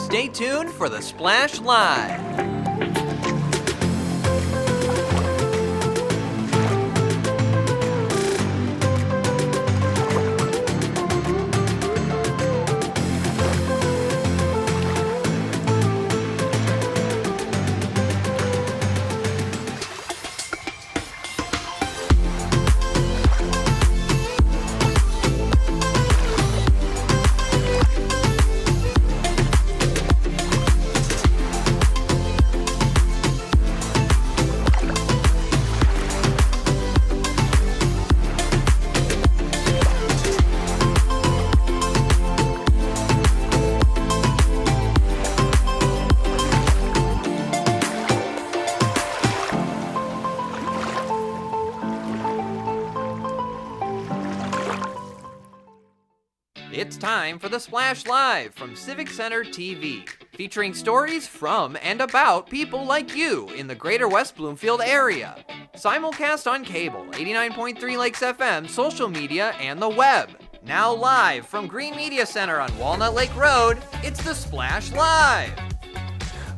Stay tuned for the Splash Live. It's time for the Splash Live from Civic Center TV, featuring stories from and about people like you in the Greater West Bloomfield area. Simulcast on cable, 89.3 Lakes FM, social media, and the web. Now live from Green Media Center on Walnut Lake Road, it's the Splash Live.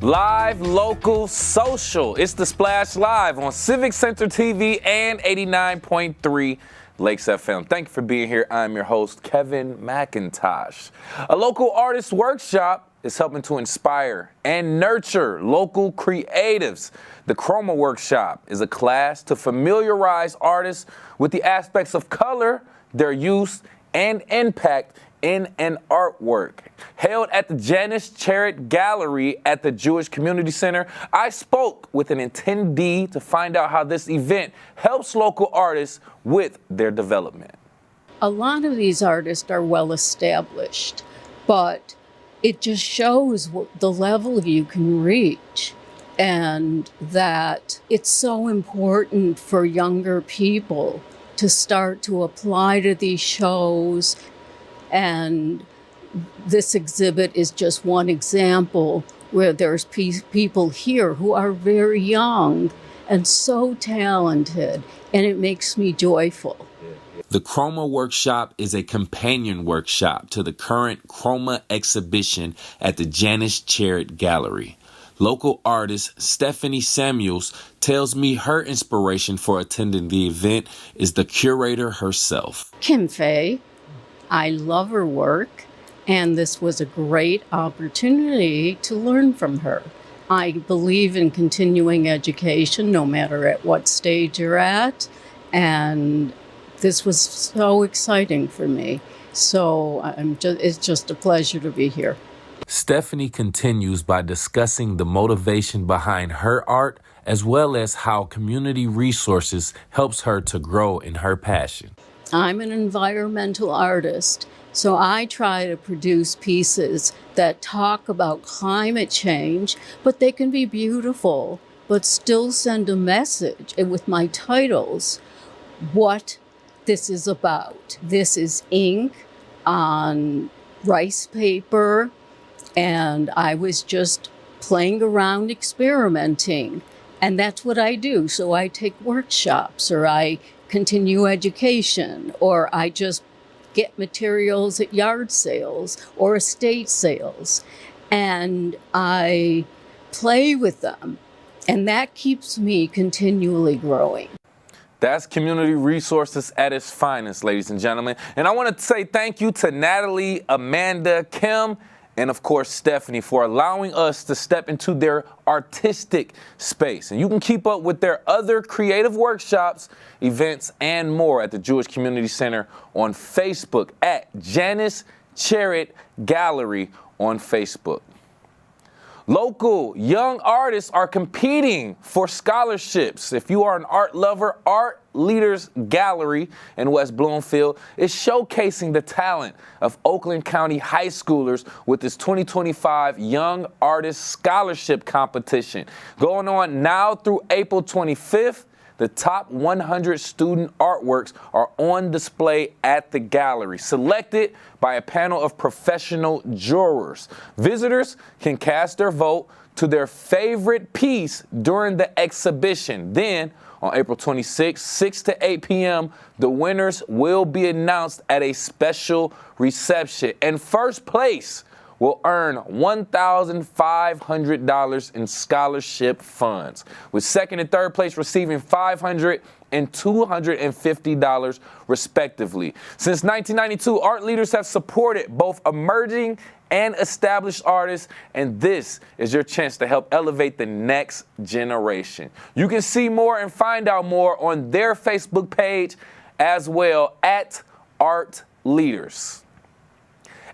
Live, local, social. It's the Splash Live on Civic Center TV and 89.3 Lakes FM. Thank you for being here. I'm your host, Kevin McIntosh. A local artist workshop is helping to inspire and nurture local creatives. The Chroma Workshop is a class to familiarize artists with the aspects of color, their use, and impact in an artwork. Held at the Janice Charrett Gallery at the Jewish Community Center, I spoke with an attendee to find out how this event helps local artists with their development. A lot of these artists are well established, but it just shows the level you can reach, and that it's so important for younger people to start to apply to these shows. And this exhibit is just one example where there's people here who are very young and so talented, and it makes me joyful. The Chroma Workshop is a companion workshop to the current Chroma exhibition at the Janice Charrett Gallery. Local artist Stephanie Samuels tells me her inspiration for attending the event is the curator herself. Kim Fay. I love her work, and this was a great opportunity to learn from her. I believe in continuing education, no matter at what stage you're at, and this was so exciting for me. So it's just a pleasure to be here. Stephanie continues by discussing the motivation behind her art, as well as how community resources helps her to grow in her passion. I'm an environmental artist, so I try to produce pieces that talk about climate change, but they can be beautiful, but still send a message. And with my titles, what this is about. This is ink on rice paper, and I was just playing around, experimenting, and that's what I do. So I take workshops, or I continue education, or I just get materials at yard sales or estate sales, and I play with them, and that keeps me continually growing. That's community resources at its finest, ladies and gentlemen. And I want to say thank you to Natalie, Amanda, Kim, and of course, Stephanie, for allowing us to step into their artistic space. And you can keep up with their other creative workshops, events, and more at the Jewish Community Center on Facebook at Janice Charrett Gallery on Facebook. Local young artists are competing for scholarships. If you are an art lover, Art Leaders Gallery in West Bloomfield is showcasing the talent of Oakland County high schoolers with its 2025 Young Artist Scholarship Competition. Going on now through April 25th, the top 100 student artworks are on display at the gallery, selected by a panel of professional jurors. Visitors can cast their vote to their favorite piece during the exhibition. Then, on April 26, 6 to 8 p.m., the winners will be announced at a special reception. And first place will earn $1,500 in scholarship funds, with second and third place receiving $500 and $250 respectively. Since 1992, art leaders have supported both emerging and established artists, and this is your chance to help elevate the next generation. You can see more and find out more on their Facebook page as well, at Art Leaders.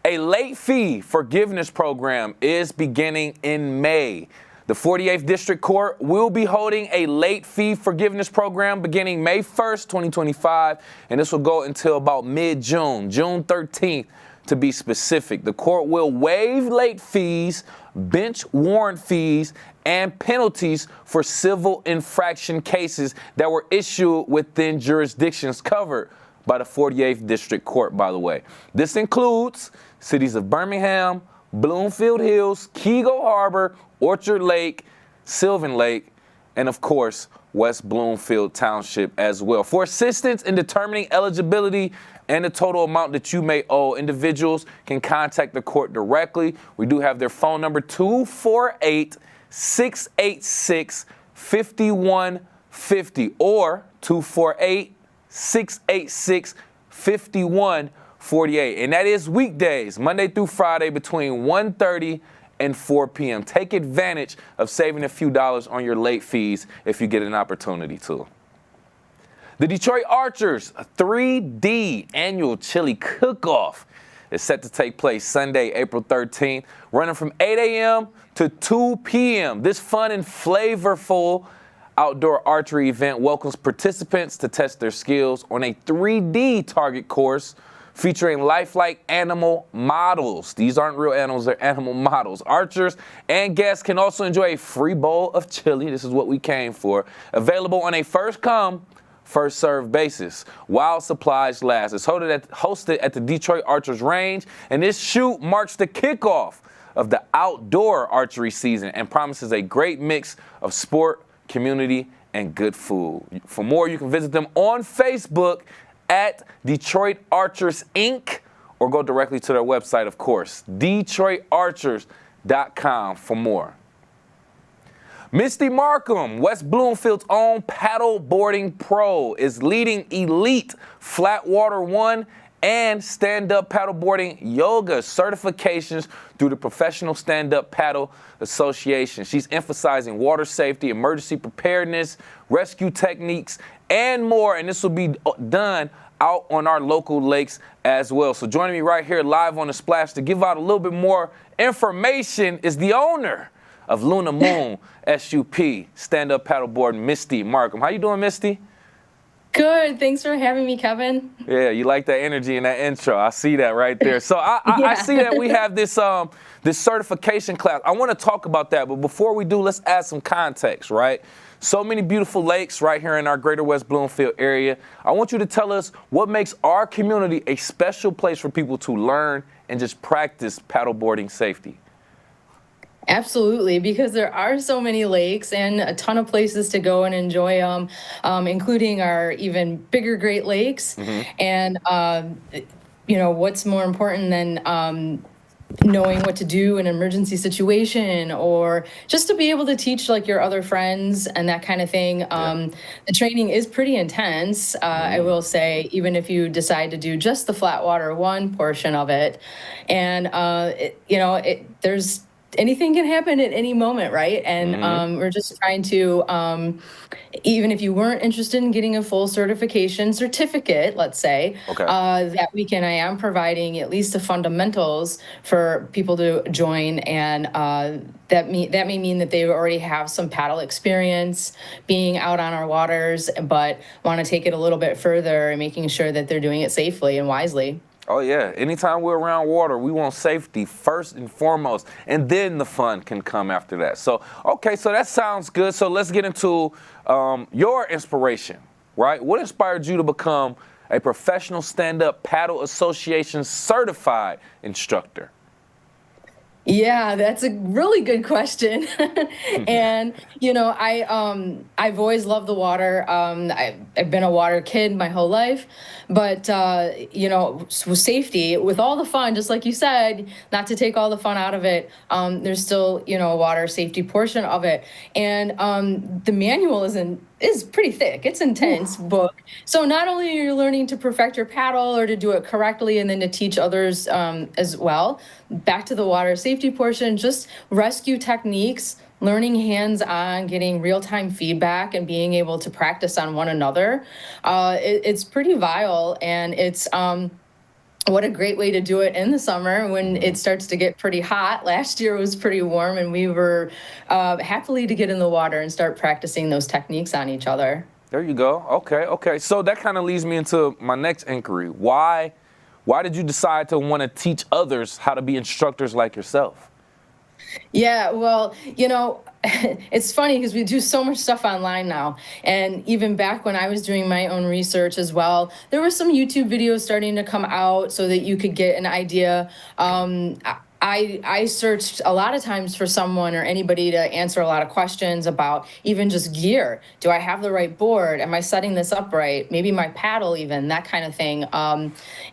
A late fee forgiveness program is beginning in May. The 48th District Court will be holding a late fee forgiveness program beginning May 1st, 2025, and this will go until about mid-June, June 13th to be specific. The court will waive late fees, bench warrant fees, and penalties for civil infraction cases that were issued within jurisdictions covered by the 48th District Court, by the way. This includes cities of Birmingham, Bloomfield Hills, Kego Harbor, Orchard Lake, Sylvan Lake, and of course, West Bloomfield Township as well. For assistance in determining eligibility and the total amount that you may owe, individuals can contact the court directly. We do have their phone number, 248-686-5150 or 248-686-5148. And that is weekdays, Monday through Friday, between 1:30 and 4 p.m. Take advantage of saving a few dollars on your late fees if you get an opportunity to. The Detroit Archers 3D annual chili cook-off is set to take place Sunday, April 13th, running from 8 a.m. to 2 p.m. This fun and flavorful outdoor archery event welcomes participants to test their skills on a 3D target course featuring lifelike animal models. These aren't real animals, they're animal models. Archers and guests can also enjoy a free bowl of chili. This is what we came for. Available on a first-come, first-served basis while supplies last. It's hosted at the Detroit Archers Range, and this shoot marks the kickoff of the outdoor archery season and promises a great mix of sport, community, and good food. For more, you can visit them on Facebook at Detroit Archers Inc. or go directly to their website, of course, DetroitArchers.com for more. Misty Markham, West Bloomfield's own paddle boarding pro, is leading elite Flatwater 1 and stand-up paddleboarding yoga certifications through the Professional Stand-Up Paddle Association. She's emphasizing water safety, emergency preparedness, rescue techniques, and more, and this will be done out on our local lakes as well. So joining me right here live on The Splash to give out a little bit more information is the owner of Luna Moon SUP stand-up paddleboard, Misty Markham. How you doing, Misty? Good. Thanks for having me, Kevin. Yeah, you like that energy in that intro. I see that right there. So I see that we have this this certification class. I want to talk about that, but before we do, let's add some context, right? So many beautiful lakes right here in our Greater West Bloomfield area. I want you to tell us what makes our community a special place for people to learn and just practice paddleboarding safety. Absolutely, because there are so many lakes and a ton of places to go and enjoy them, including our even bigger Great Lakes. And, you know, what's more important than knowing what to do in an emergency situation, or just to be able to teach like your other friends and that kind of thing. The training is pretty intense, I will say, even if you decide to do just the Flatwater 1 portion of it. And, there's anything can happen at any moment, right? And we're just trying to, even if you weren't interested in getting a full certification certificate, let's say, that weekend I am providing at least the fundamentals for people to join, and that may mean that they already have some paddle experience being out on our waters, but want to take it a little bit further and making sure that they're doing it safely and wisely. Oh, yeah. Anytime we're around water, we want safety first and foremost, and then the fun can come after that. So, okay, so that sounds good. So let's get into your inspiration, right? What inspired you to become a Professional Stand-Up Paddle Association certified instructor? Yeah, that's a really good question. And I've always loved the water. I've been a water kid my whole life, but with safety, with all the fun, just like you said, not to take all the fun out of it. There's still a water safety portion of it, and the manual is pretty thick. It's intense book. So not only are you learning to perfect your paddle or to do it correctly, and then to teach others as well. Back to the water safety portion, just rescue techniques, learning hands-on, getting real-time feedback, and being able to practice on one another. It's pretty vital, and it's what a great way to do it in the summer when it starts to get pretty hot. Last year was pretty warm, and we were happily to get in the water and start practicing those techniques on each other. There you go. Okay. So that kind of leads me into my next inquiry. Why did you decide to want to teach others how to be instructors like yourself? Yeah, well, it's funny because we do so much stuff online now. And even back when I was doing my own research as well, there were some YouTube videos starting to come out so that you could get an idea. I searched a lot of times for someone or anybody to answer a lot of questions about even just gear. Do I have the right board? Am I setting this up right? Maybe my paddle, even that kind of thing.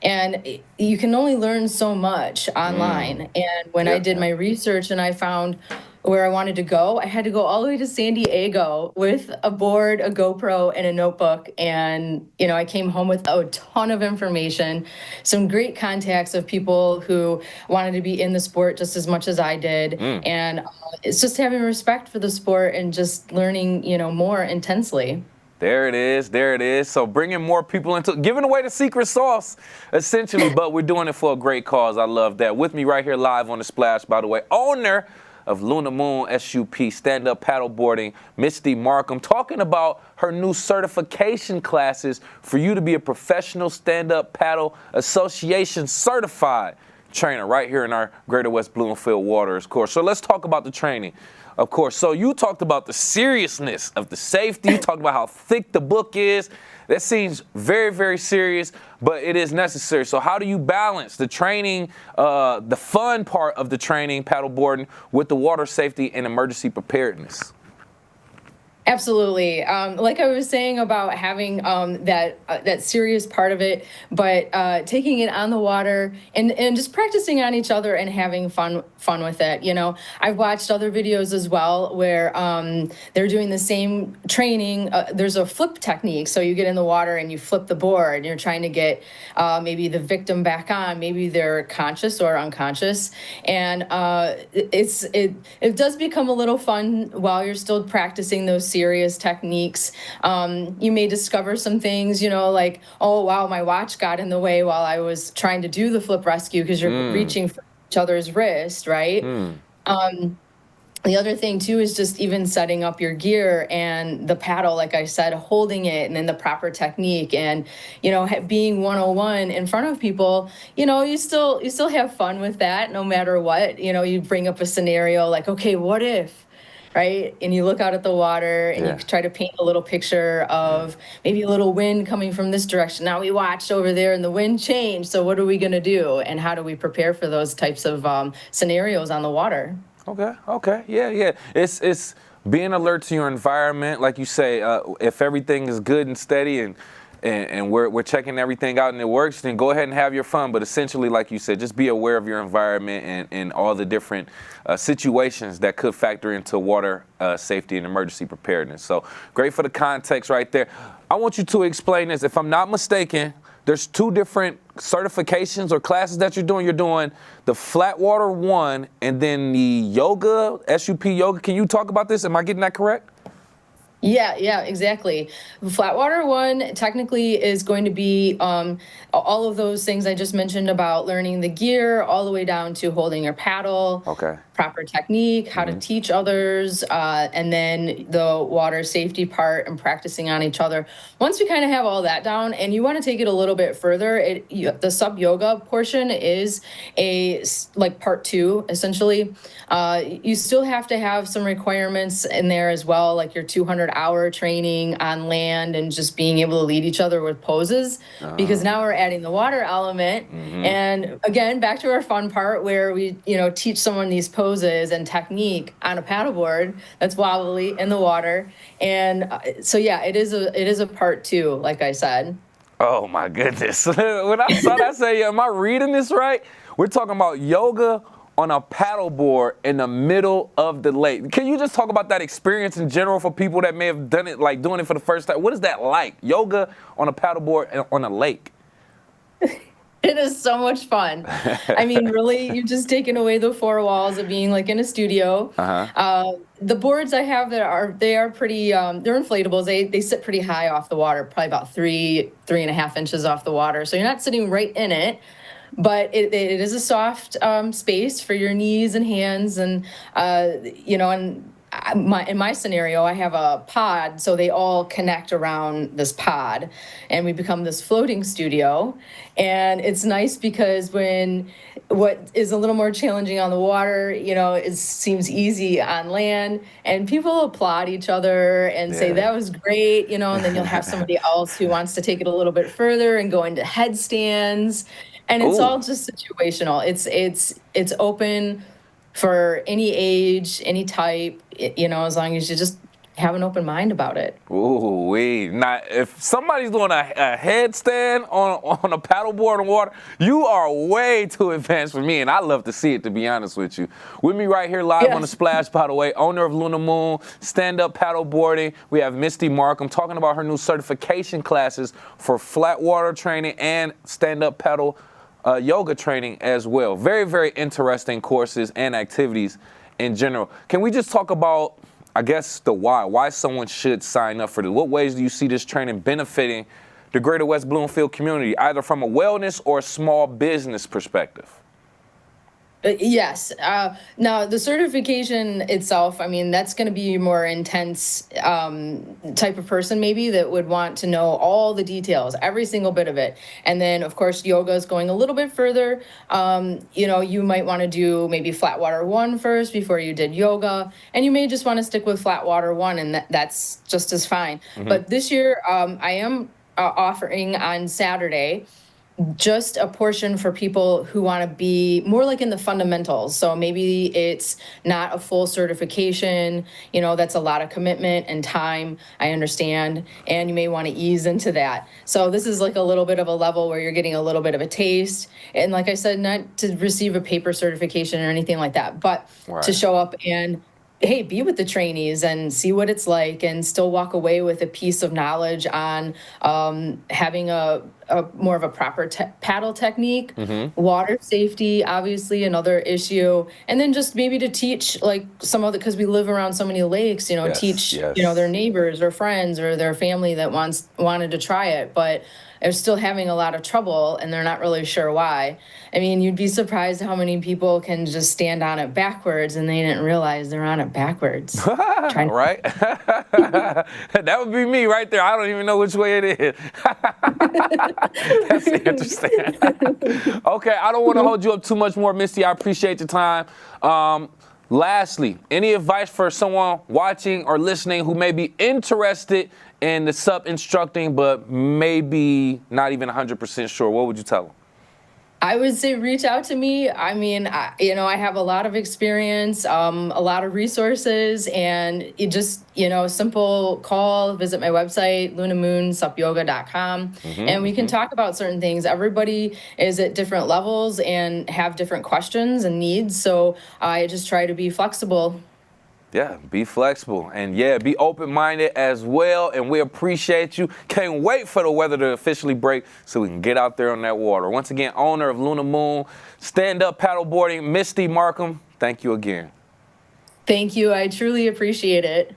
And you can only learn so much online. And when I did my research and I found where I wanted to go, I had to go all the way to San Diego with a board, a GoPro, and a notebook. And, I came home with a ton of information, some great contacts of people who wanted to be in the sport just as much as I did. And it's just having respect for the sport and just learning, more intensely. There it is. So bringing more people into, giving away the secret sauce, essentially, but we're doing it for a great cause. I love that. With me right here live on The Splash, by the way, owner of Luna Moon SUP stand-up paddleboarding, Misty Markham, talking about her new certification classes for you to be a professional stand-up paddle association certified trainer right here in our Greater West Bloomfield waters, of course. So let's talk about the training, of course. So you talked about the seriousness of the safety. You talked about how thick the book is. That seems very, very serious, but it is necessary. So how do you balance the training, the fun part of the training, paddleboarding, with the water safety and emergency preparedness? Absolutely. Like I was saying about having that serious part of it, but taking it on the water and just practicing on each other and having fun with it. I've watched other videos as well where they're doing the same training. There's a flip technique, so you get in the water and you flip the board, and you're trying to get maybe the victim back on. Maybe they're conscious or unconscious, and it does become a little fun while you're still practicing those serious techniques. You may discover some things, like, oh, wow, my watch got in the way while I was trying to do the flip rescue, because you're reaching for each other's wrist, right? The other thing, too, is just even setting up your gear and the paddle, like I said, holding it, and then the proper technique. And, being 101 in front of people, you still have fun with that no matter what. You bring up a scenario like, okay, what if? Right? And you look out at the water and you try to paint a little picture of maybe a little wind coming from this direction. Now we watched over there and the wind changed. So what are we going to do? And how do we prepare for those types of scenarios on the water? Okay. Yeah. It's being alert to your environment. Like you say, if everything is good and steady and we're checking everything out and it works, then go ahead and have your fun. But essentially, like you said, just be aware of your environment and all the different situations that could factor into water safety and emergency preparedness. So great for the context right there. I want you to explain this. If I'm not mistaken, there's two different certifications or classes that you're doing. You're doing the Flatwater 1 and then the yoga, SUP yoga. Can you talk about this? Am I getting that correct? Yeah, exactly. Flatwater 1 technically is going to be all of those things I just mentioned about learning the gear, all the way down to holding your paddle, proper technique, how to teach others, and then the water safety part and practicing on each other. Once we kind of have all that down, and you want to take it a little bit further, the sub yoga portion is like part 2, essentially. You still have to have some requirements in there as well, like your 200 hour training on land and just being able to lead each other with poses, because now we're adding the water element. And again, back to our fun part where we, teach someone these poses and technique on a paddleboard that's wobbly in the water. And so, yeah, it is a part two, like I said. Oh my goodness. When I saw that, I said, am I reading this right? We're talking about yoga on a paddleboard in the middle of the lake. Can you just talk about that experience in general for people that may have done it, like doing it for the first time? What is that like? Yoga on a paddleboard on a lake. It is so much fun. I mean, really, you've just taken away the four walls of being like in a studio. The boards I have they are pretty, they're inflatables. They sit pretty high off the water, probably about 3.5 inches off the water. So you're not sitting right in it, but it is a soft space for your knees and hands. And, in my scenario, I have a pod, so they all connect around this pod, and we become this floating studio. And it's nice because when what is a little more challenging on the water, it seems easy on land, and people applaud each other and say that was great, and then you'll have somebody else who wants to take it a little bit further and go into headstands, and it's all just situational. It's open for any age, any type, as long as you just have an open mind about it. Ooh, now if somebody's doing a headstand on a paddleboard on water, you are way too advanced for me, and I love to see it, to be honest with you. With me right here live on the Splash, by the way, owner of Luna Moon, stand-up paddleboarding. We have Misty Markham talking about her new certification classes for flat water training and stand-up paddle yoga training as well. Very, very interesting courses and activities in general. Can we just talk about, I guess, the why someone should sign up for this? What ways do you see this training benefiting the Greater West Bloomfield community, either from a wellness or a small business perspective? Yes. Now, the certification itself, I mean, that's going to be a more intense type of person maybe that would want to know all the details, every single bit of it. And then, of course, yoga is going a little bit further. You might want to do maybe flat water 1 first before you did yoga. And you may just want to stick with flat water 1, and that's just as fine. But this year, I am offering on Saturday just a portion for people who want to be more like in the fundamentals. So maybe it's not a full certification, that's a lot of commitment and time, I understand, and you may want to ease into that. So this is like a little bit of a level where you're getting a little bit of a taste. And like I said, not to receive a paper certification or anything like that, but to show up and be with the trainees and see what it's like, and still walk away with a piece of knowledge on having a more of a proper paddle technique, water safety, obviously another issue, and then just maybe to teach like some of the, because we live around so many lakes, teach their neighbors or friends or their family that wanted to try it, but are still having a lot of trouble and they're not really sure why. I mean, you'd be surprised how many people can just stand on it backwards and they didn't realize they're on it backwards. Right? That would be me right there. I don't even know which way it is. That's interesting. Okay, I don't want to hold you up too much more, Misty. I appreciate your time. Lastly, any advice for someone watching or listening who may be interested in the SUP instructing, but maybe not even 100% sure? What would you tell them? I would say reach out to me. I mean, I have a lot of experience, a lot of resources, and it just, simple call, visit my website, lunamoonsupyoga.com, and we can talk about certain things. Everybody is at different levels and have different questions and needs, so I just try to be flexible. Yeah, be flexible and be open-minded as well. And we appreciate you. Can't wait for the weather to officially break so we can get out there on that water. Once again, owner of Luna Moon, stand-up paddleboarding, Misty Markham, thank you again. Thank you. I truly appreciate it.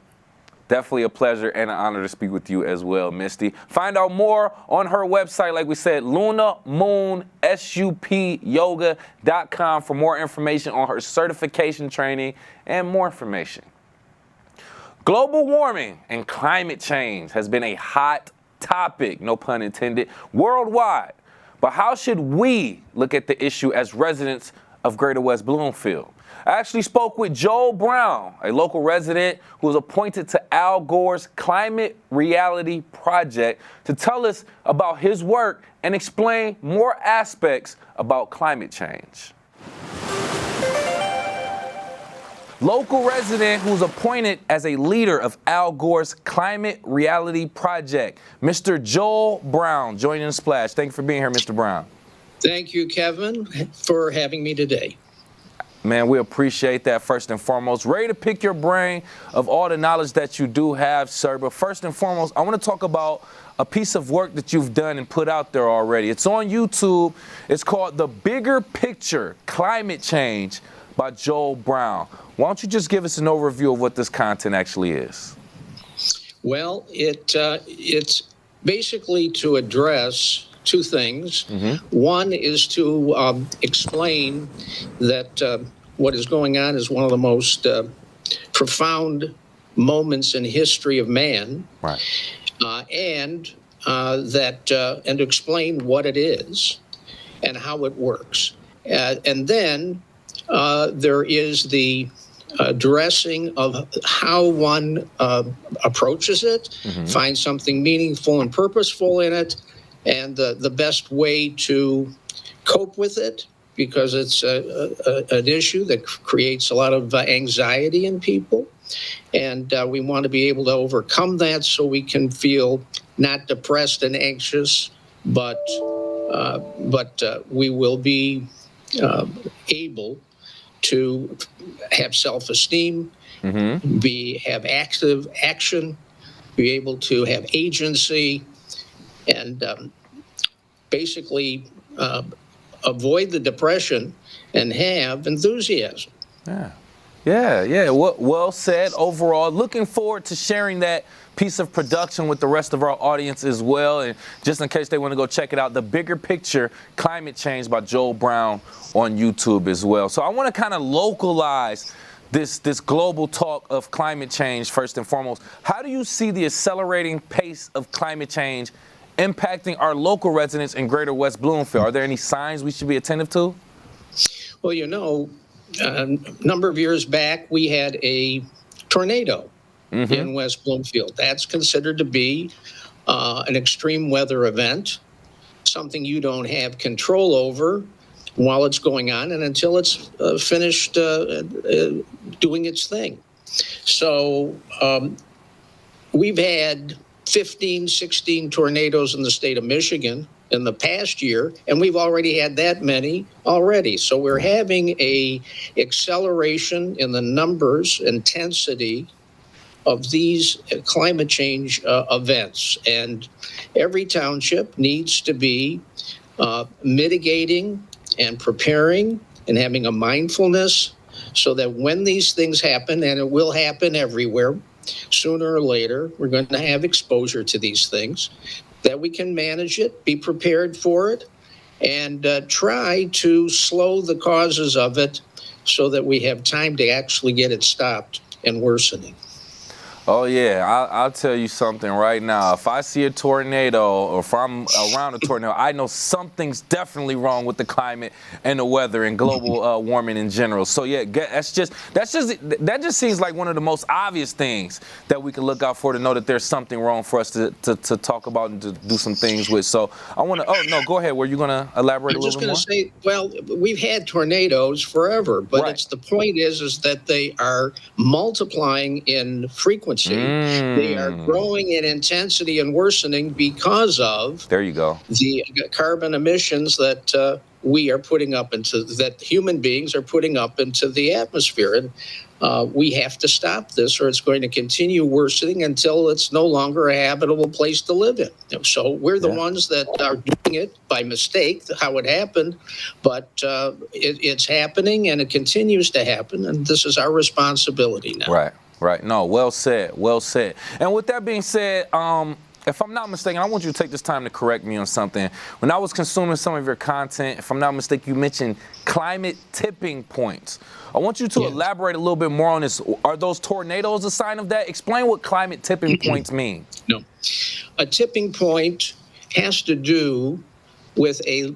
Definitely a pleasure and an honor to speak with you as well, Misty. Find out more on her website, like we said, lunamoonsupyoga.com for more information on her certification training and more information. Global warming and climate change has been a hot topic, no pun intended, worldwide. But how should we look at the issue as residents of Greater West Bloomfield? I actually spoke with Joel Brown, a local resident who was appointed to Al Gore's Climate Reality Project, to tell us about his work and explain more aspects about climate change. Local resident who's appointed as a leader of Al Gore's Climate Reality Project, Mr. Joel Brown, joining the Splash. Thank you for being here, Mr. Brown. Thank you, Kevin, for having me today. Man, we appreciate that first and foremost. Ready to pick your brain of all the knowledge that you do have, sir. But first and foremost, I want to talk about a piece of work that you've done and put out there already. It's on YouTube. It's called The Bigger Picture, Climate Change by Joel Brown. Why don't you just give us an overview of what this content actually is? Well, it's basically to address two things. One is to explain that what is going on is one of the most profound moments in history of man, Right. and to explain what it is and how it works. And then there is the addressing of how one approaches it, finds something meaningful and purposeful in it, and the best way to cope with it, because it's an issue that creates a lot of anxiety in people. And we want to be able to overcome that so we can feel not depressed and anxious, but we will be able to have self-esteem, have active action, be able to have agency, and basically avoid the depression and have enthusiasm. Yeah. Well said overall. Looking forward to sharing that piece of production with the rest of our audience as well. And just in case they want to go check it out, The Bigger Picture, Climate Change by Joel Brown on YouTube as well. So I want to kind of localize this global talk of climate change first and foremost. How do you see the accelerating pace of climate change impacting our local residents in Greater West Bloomfield? Are there any signs we should be attentive to? Well, a number of years back, we had a tornado in West Bloomfield. That's considered to be an extreme weather event, something you don't have control over while it's going on and until it's finished doing its thing. So we've had 15, 16 tornadoes in the state of Michigan in the past year, and we've already had that many already. So we're having a acceleration in the numbers, intensity of these climate change events. And every township needs to be mitigating and preparing and having a mindfulness so that when these things happen, and it will happen everywhere, sooner or later, we're going to have exposure to these things, that we can manage it, be prepared for it, and try to slow the causes of it so that we have time to actually get it stopped and worsening. Oh, yeah. I'll tell you something right now. If I see a tornado or if I'm around a tornado, I know something's definitely wrong with the climate and the weather and global warming in general. So, yeah, that just seems like one of the most obvious things that we can look out for to know that there's something wrong for us to talk about and to do some things with. So I want to, go ahead. Were you going to elaborate a little bit more? I'm just going to say, well, we've had tornadoes forever, but Right. It's the point is that they are multiplying in frequency. They are growing in intensity and worsening because of There you go. the carbon emissions that we are putting up that human beings are putting up into the atmosphere. And we have to stop this or it's going to continue worsening until it's no longer a habitable place to live in. So we're the ones that are doing it by mistake, how it happened, but it's happening and it continues to happen. And this is our responsibility now. Right. No, well said. And with that being said, if I'm not mistaken, I want you to take this time to correct me on something. When I was consuming some of your content, if I'm not mistaken, you mentioned climate tipping points. I want you to elaborate a little bit more on this. Are those tornadoes a sign of that? Explain what climate tipping points mean. No. A tipping point has to do with a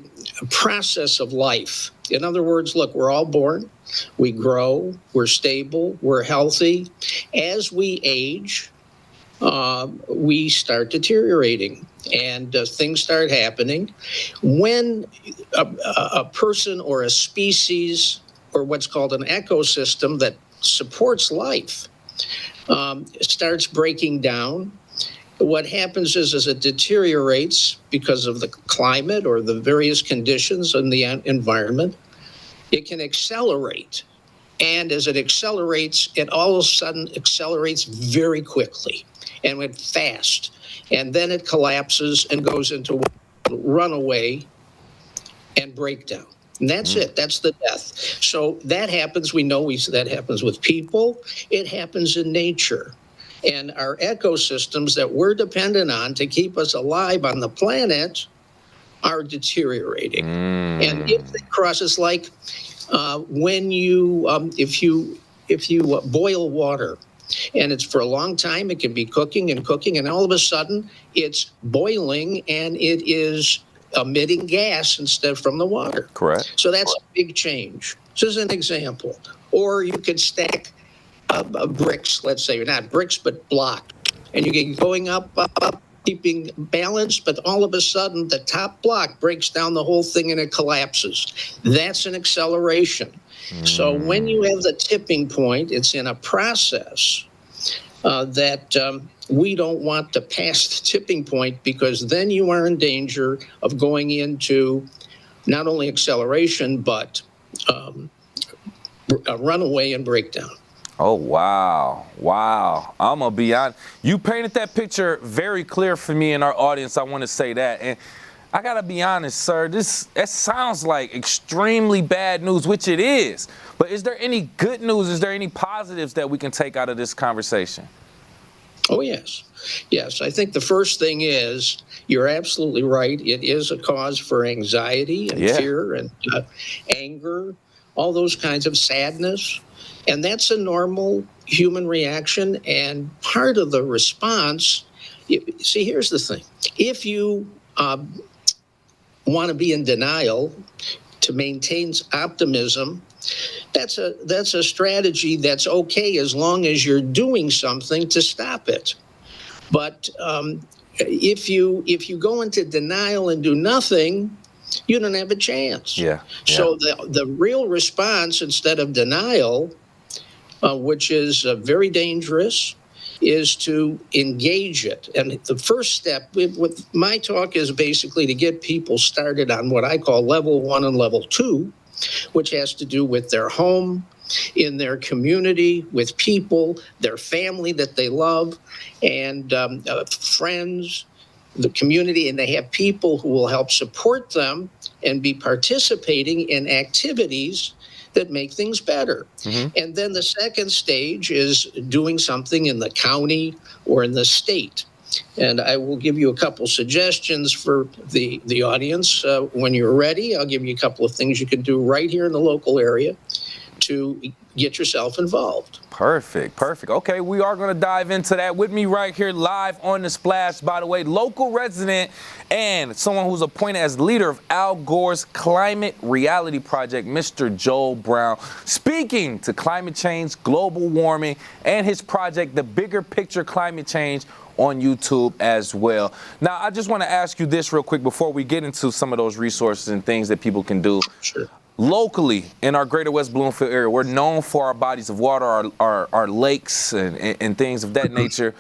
process of life. In other words, look, we're all born, we grow, we're stable, we're healthy. As we age, we start deteriorating and things start happening. When a person or a species or what's called an ecosystem that supports life starts breaking down, what happens is as it deteriorates because of the climate or the various conditions in the environment, it can accelerate. And as it accelerates, it all of a sudden accelerates very quickly and went fast. And then it collapses and goes into runaway and breakdown. And that's it. That's the death. So that happens. We know that happens with people. It happens in nature. And our ecosystems that we're dependent on to keep us alive on the planet are deteriorating. And if it crosses, like when you, if you boil water, and it's for a long time, it can be cooking, and all of a sudden it's boiling and it is emitting gas instead from the water. Correct. So that's a big change. This is an example. Or you could stack bricks, let's say, not bricks, but block. And you get going up, keeping balance, but all of a sudden the top block breaks down the whole thing and it collapses. That's an acceleration. So when you have the tipping point, it's in a process that we don't want to pass the tipping point, because then you are in danger of going into not only acceleration, but a runaway and breakdown. Oh, wow. Wow. I'm going to be honest. You painted that picture very clear for me and our audience. I want to say that. And I got to be honest, sir, that sounds like extremely bad news, which it is. But is there any good news? Is there any positives that we can take out of this conversation? Oh, yes. Yes. I think the first thing is, you're absolutely right. It is a cause for anxiety and fear and anger, all those kinds of sadness. And that's a normal human reaction. And part of the response, see, here's the thing. If you want to be in denial to maintain optimism, that's a strategy that's okay as long as you're doing something to stop it. But if you go into denial and do nothing, you don't have a chance. So the real response, instead of denial, which is very dangerous, is to engage it. And the first step with my talk is basically to get people started on what I call level 1 and level 2, which has to do with their home, in their community, with people, their family that they love, and friends, the community, and they have people who will help support them and be participating in activities that make things better. And then the second stage is doing something in the county or in the state. And I will give you a couple suggestions for the audience. When you're ready, I'll give you a couple of things you can do right here in the local area to get yourself involved. Perfect. Okay, we are going to dive into that. With me right here live on The Splash, by the way, local resident and someone who's appointed as leader of Al Gore's Climate Reality Project, Mr. Joel Brown, speaking to climate change, global warming, and his project, The Bigger Picture Climate Change, on YouTube as well. Now, I just want to ask you this real quick before we get into some of those resources and things that people can do. Sure. Locally, in our Greater West Bloomfield area, we're known for our bodies of water, our lakes, and things of that nature.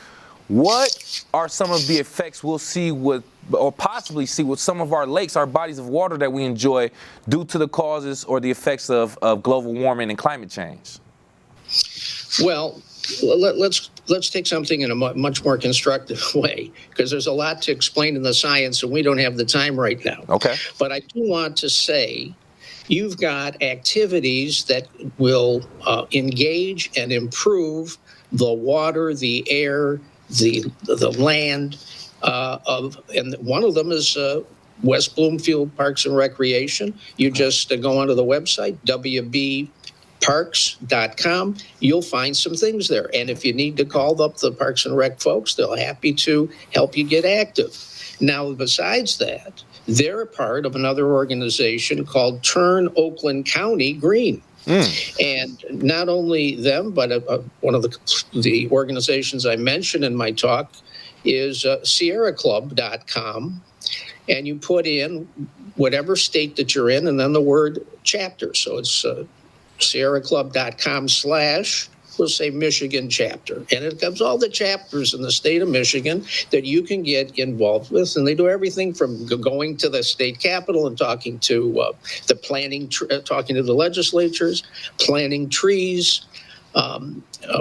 What are some of the effects we'll see with, or possibly see with some of our lakes, our bodies of water that we enjoy, due to the causes or the effects of global warming and climate change? Well, let's take something in a much more constructive way, because there's a lot to explain in the science, and we don't have the time right now. Okay. But I do want to say, you've got activities that will engage and improve the water, the air, the land, and one of them is West Bloomfield Parks and Recreation. You just go onto the website, wbparks.com. You'll find some things there. And if you need to call up the Parks and Rec folks, they're happy to help you get active. Now, besides that, they're a part of another organization called Turn Oakland County Green. And not only them, but one of the organizations I mentioned in my talk is SierraClub.com. And you put in whatever state that you're in and then the word chapter. So it's SierraClub.com/ we'll say Michigan chapter. And it comes all the chapters in the state of Michigan that you can get involved with. And they do everything from going to the state capitol and talking to the planning, talking to the legislatures, planting trees,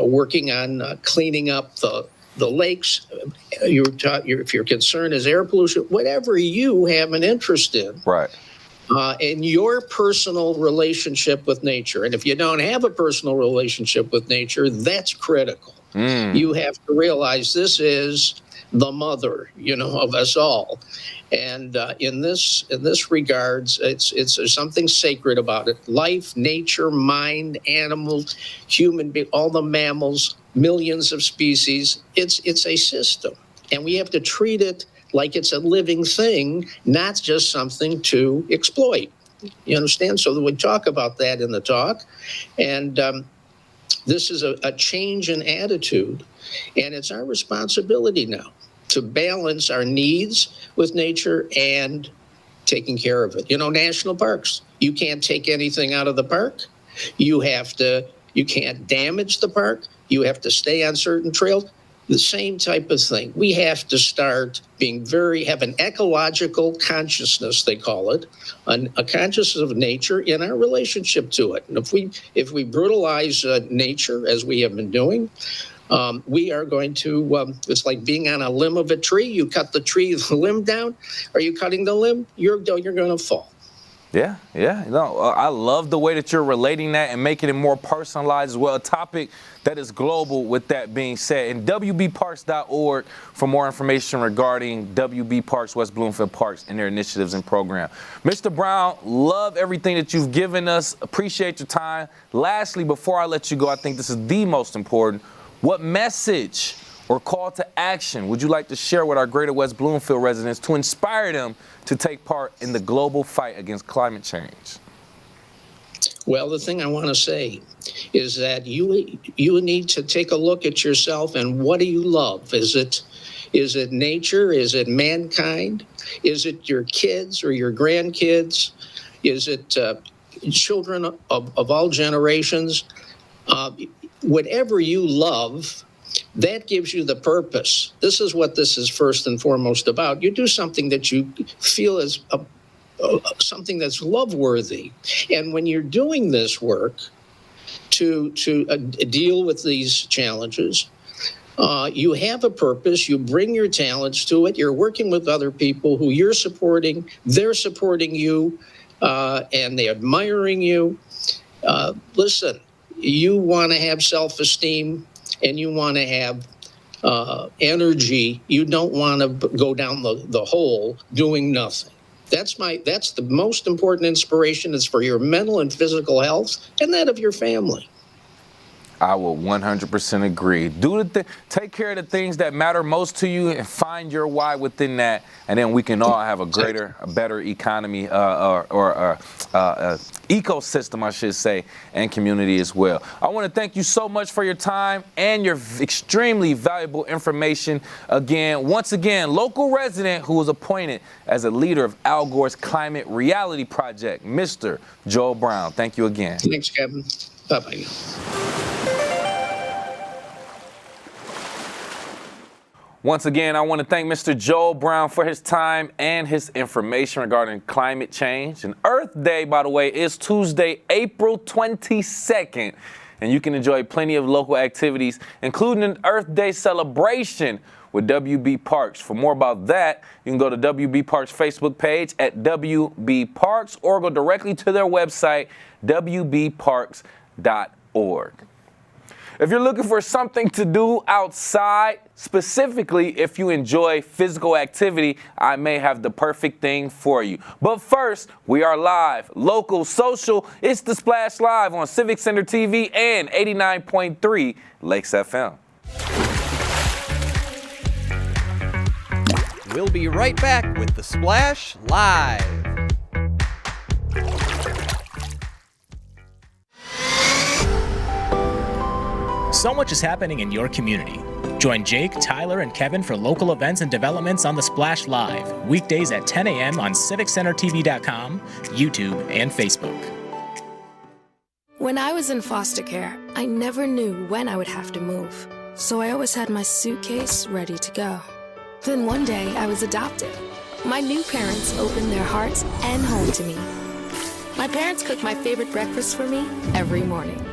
working on cleaning up the lakes. If your concern is air pollution, whatever you have an interest in. Right. In your personal relationship with nature. And if you don't have a personal relationship with nature, that's critical. You have to realize this is the mother, of us all. And in this regards, it's something sacred about it. Life, nature, mind, animals, human being, all the mammals, millions of species. It's a system, and we have to treat it like it's a living thing, not just something to exploit. You understand? So we talk about that in the talk. And this is a change in attitude. And it's our responsibility now to balance our needs with nature and taking care of it. National parks, you can't take anything out of the park. You can't damage the park. You have to stay on certain trails. The same type of thing. We have to start have an ecological consciousness, they call it, a consciousness of nature in our relationship to it. And if we brutalize nature, as we have been doing, we are going to, it's like being on a limb of a tree. You cut the limb down. Are you cutting the limb? You're going to fall. Yeah. No, I love the way that you're relating that and making it more personalized as well. A topic that is global with that being said. And WBParks.org for more information regarding WB Parks, West Bloomfield Parks, and their initiatives and program. Mr. Brown, love everything that you've given us. Appreciate your time. Lastly, before I let you go, I think this is the most important. What message or call to action would you like to share with our Greater West Bloomfield residents to inspire them to take part in the global fight against climate change? Well, the thing I want to say is that you need to take a look at yourself and what do you love? Is it nature? Is it mankind? Is it your kids or your grandkids? Is it children of all generations? Whatever you love, that gives you the purpose. This is what this is first and foremost about. You do something that you feel is something that's love-worthy. And when you're doing this work to deal with these challenges, you have a purpose. You bring your talents to it. You're working with other people who you're supporting. They're supporting you, and they're admiring you. Listen, you want to have self-esteem, and you want to have energy. You don't want to go down the hole doing nothing. That's the most important inspiration is for your mental and physical health and that of your family. I will 100% agree. Take care of the things that matter most to you and find your why within that, and then we can all have a better economy or ecosystem, I should say, and community as well. I want to thank you so much for your time and your extremely valuable information. Once again, local resident who was appointed as a leader of Al Gore's Climate Reality Project, Mr. Joel Brown. Thank you again. Thanks, Kevin. Bye-bye. Once again, I want to thank Mr. Joel Brown for his time and his information regarding climate change. And Earth Day, by the way, is Tuesday, April 22nd. And you can enjoy plenty of local activities, including an Earth Day celebration with WB Parks. For more about that, you can go to WB Parks Facebook page at WB Parks or go directly to their website, WBParks.org. If you're looking for something to do outside, specifically if you enjoy physical activity, I may have the perfect thing for you. But first, we are live, local, social. It's The Splash Live on Civic Center TV and 89.3 Lakes FM. We'll be right back with The Splash Live. So much is happening in your community. Join Jake, Tyler, and Kevin for local events and developments on The Splash Live, weekdays at 10 a.m. on CivicCenterTV.com, YouTube, and Facebook. When I was in foster care, I never knew when I would have to move, so I always had my suitcase ready to go. Then one day, I was adopted. My new parents opened their hearts and home to me. My parents cook my favorite breakfast for me every morning.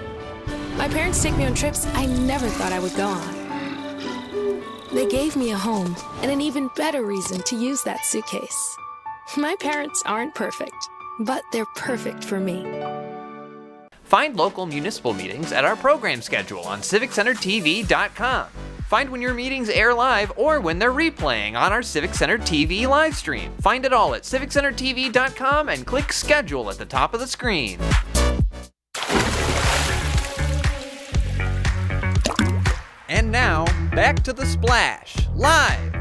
My parents take me on trips I never thought I would go on. They gave me a home and an even better reason to use that suitcase. My parents aren't perfect, but they're perfect for me. Find local municipal meetings at our program schedule on CivicCenterTV.com. Find when your meetings air live or when they're replaying on our Civic Center TV live stream. Find it all at CivicCenterTV.com and click Schedule at the top of the screen. And now, back to The Splash, live.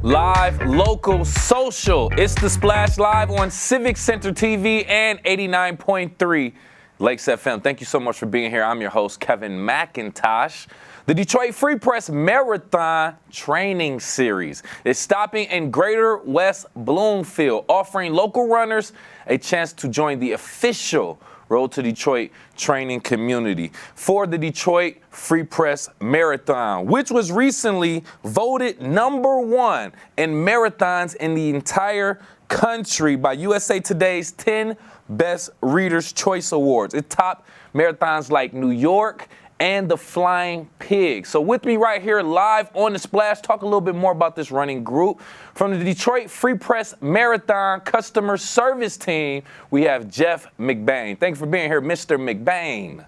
Live, local, social. It's The Splash Live on Civic Center TV and 89.3 Lakes FM. Thank you so much for being here. I'm your host, Kevin McIntosh. The Detroit Free Press Marathon Training Series is stopping in Greater West Bloomfield, offering local runners a chance to join the official Road to Detroit training community for the Detroit Free Press Marathon, which was recently voted #1 in marathons in the entire country by USA Today's 10 Best Readers' Choice Awards. It topped marathons like New York and the Flying Pig. So with me right here live on The Splash, talk a little bit more about this running group. From the Detroit Free Press Marathon Customer Service Team, we have Jeff McBain. Thanks for being here, Mr. McBain.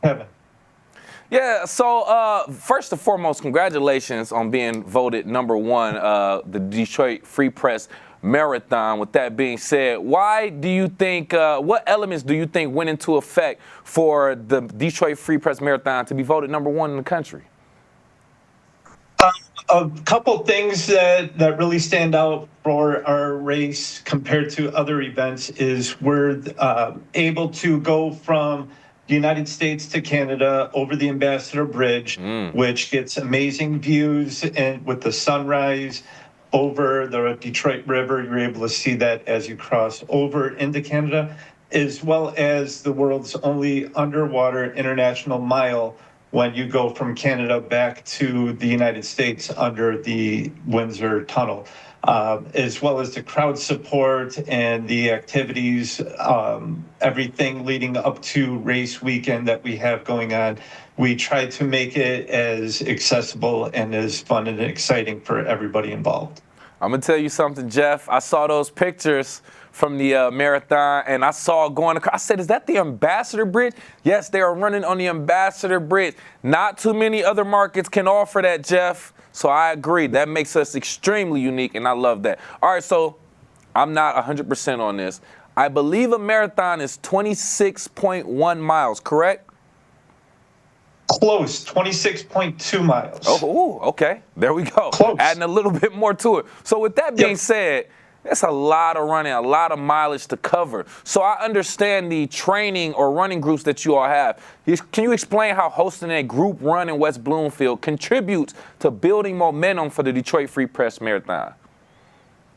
Kevin. Yeah, so first and foremost, congratulations on being voted #1, the Detroit Free Press Marathon. With that being said, why do you think, what elements do you think went into effect for the Detroit Free Press Marathon to be voted #1 in the country? A couple things that really stand out for our race compared to other events is we're able to go from the United States to Canada over the Ambassador Bridge, which gets amazing views, and with the sunrise over the Detroit River, you're able to see that as you cross over into Canada, as well as the world's only underwater international mile when you go from Canada back to the United States under the Windsor Tunnel, as well as the crowd support and the activities, everything leading up to race weekend that we have going on. We try to make it as accessible and as fun and exciting for everybody involved. I'm going to tell you something, Jeff. I saw those pictures from the marathon, and I saw going across. I said, is that the Ambassador Bridge? Yes, they are running on the Ambassador Bridge. Not too many other markets can offer that, Jeff. So I agree. That makes us extremely unique, and I love that. All right, so I'm not 100% on this. I believe a marathon is 26.1 miles, correct? Close, 26.2 miles. Oh, okay. There we go. Close. Adding a little bit more to it. So with that being said, that's a lot of running, a lot of mileage to cover. So I understand the training or running groups that you all have. Can you explain how hosting a group run in West Bloomfield contributes to building momentum for the Detroit Free Press Marathon?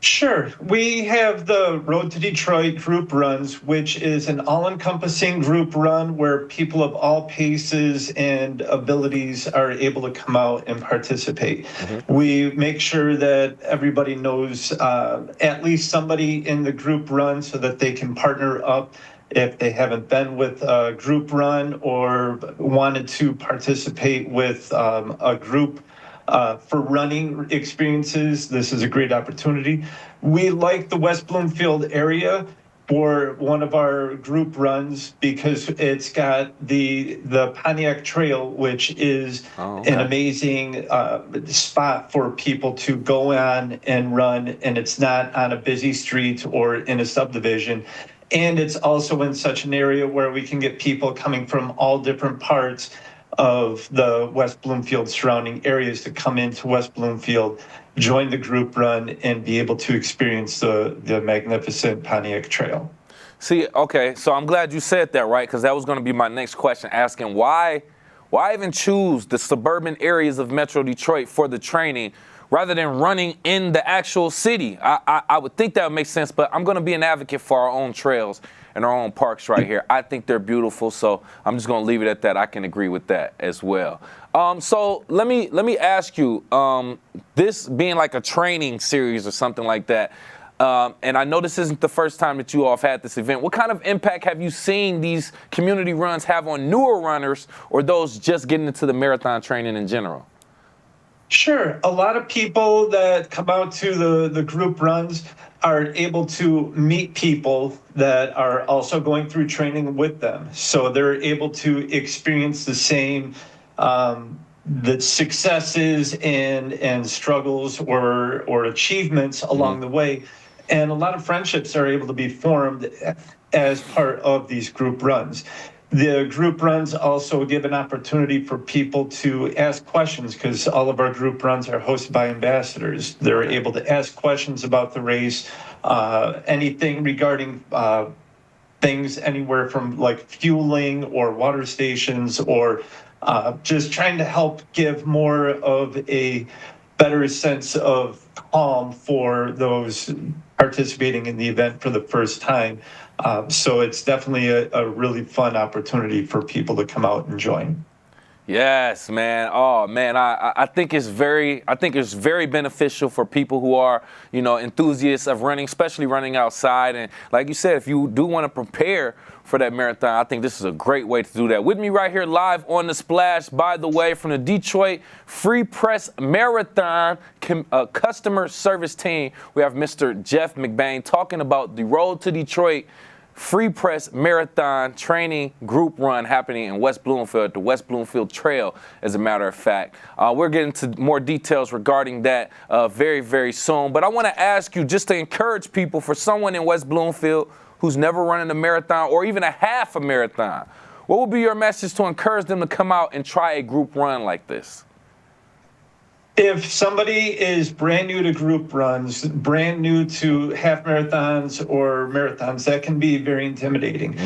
Sure. We have the Road to Detroit group runs, which is an all-encompassing group run where people of all paces and abilities are able to come out and participate. We make sure that everybody knows at least somebody in the group run so that they can partner up if they haven't been with a group run or wanted to participate with a group for running experiences. This is a great opportunity. We like the West Bloomfield area for one of our group runs because it's got the Pontiac Trail, which is an amazing spot for people to go on and run, and it's not on a busy street or in a subdivision. And it's also in such an area where we can get people coming from all different parts of the West Bloomfield surrounding areas to come into West Bloomfield, join the group run, and be able to experience the magnificent Pontiac Trail. See, okay, so I'm glad you said that, right? Because that was going to be my next question, asking why even choose the suburban areas of Metro Detroit for the training rather than running in the actual city? I would think that would make sense, but I'm going to be an advocate for our own trails and our own parks right here. I think they're beautiful, so I'm just going to leave it at that. I can agree with that as well. So let me ask you, this being like a training series or something like that, and I know this isn't the first time that you all have had this event. What kind of impact have you seen these community runs have on newer runners or those just getting into the marathon training in general? Sure. A lot of people that come out to the group runs are able to meet people that are also going through training with them. So they're able to experience the same the successes and struggles or achievements along the way. And a lot of friendships are able to be formed as part of these group runs. The group runs also give an opportunity for people to ask questions because all of our group runs are hosted by ambassadors. They're able to ask questions about the race, anything regarding things anywhere from like fueling or water stations or just trying to help give more of a better sense of calm for those participating in the event for the first time. So it's definitely a really fun opportunity for people to come out and join. Yes, man. Oh, man. I think it's very beneficial for people who are, enthusiasts of running, especially running outside. And like you said, if you do want to prepare for that marathon, I think this is a great way to do that. With me right here live on the Splash, by the way, from the Detroit Free Press Marathon customer service team, we have Mr. Jeff McBain talking about the Road to Detroit Free Press Marathon training group run happening in West Bloomfield, the West Bloomfield Trail, as a matter of fact. We're getting to more details regarding that very, very soon. But I want to ask you, just to encourage people, for someone in West Bloomfield who's never running a marathon or even a half a marathon, what would be your message to encourage them to come out and try a group run like this? If somebody is brand new to group runs, brand new to half marathons or marathons, that can be very intimidating.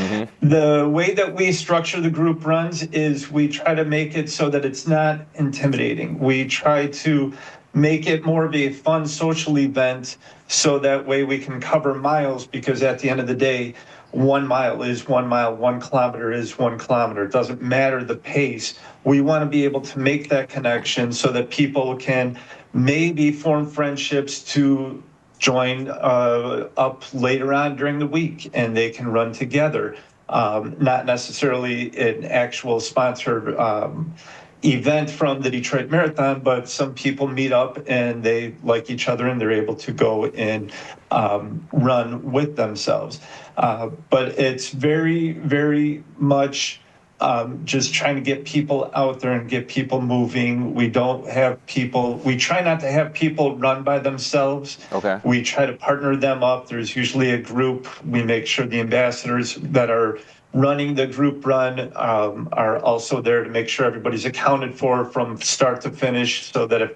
The way that we structure the group runs is we try to make it so that it's not intimidating. We try to make it more of a fun social event so that way we can cover miles, because at the end of the day, 1 mile is 1 mile, 1 kilometer is 1 kilometer. It doesn't matter the pace. We want to be able to make that connection so that people can maybe form friendships to join up later on during the week, and they can run together. Not necessarily an actual sponsored event from the Detroit Marathon, but some people meet up and they like each other and they're able to go and run with themselves. But it's very, very much just trying to get people out there and get people moving. We try not to have people run by themselves. Okay. We try to partner them up. There's usually a group. We make sure the ambassadors that are running the group run are also there to make sure everybody's accounted for from start to finish, so that if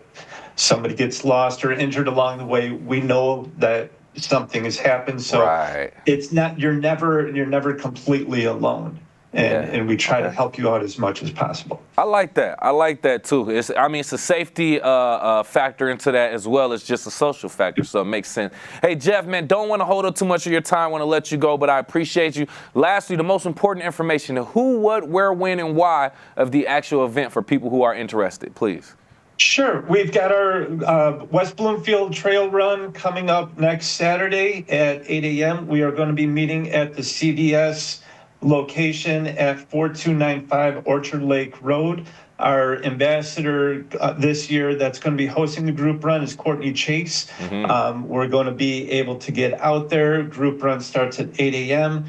somebody gets lost or injured along the way, we know that something has happened. So right. It's not, you're never completely alone. And we try to help you out as much as possible. I like that too. It's a safety factor into that as well as just a social factor, so it makes sense. Hey, Jeff, man, don't want to hold up too much of your time. Want to let you go, but I appreciate you. Lastly, the most important information: the who, what, where, when, and why of the actual event for people who are interested, please. Sure. We've got our West Bloomfield Trail Run coming up next Saturday at 8 a.m. We are going to be meeting at the CVS location at 4295 Orchard Lake Road. Our ambassador this year that's going to be hosting the group run is Courtney Chase. We're going to be able to get out there. Group run starts at 8 a.m.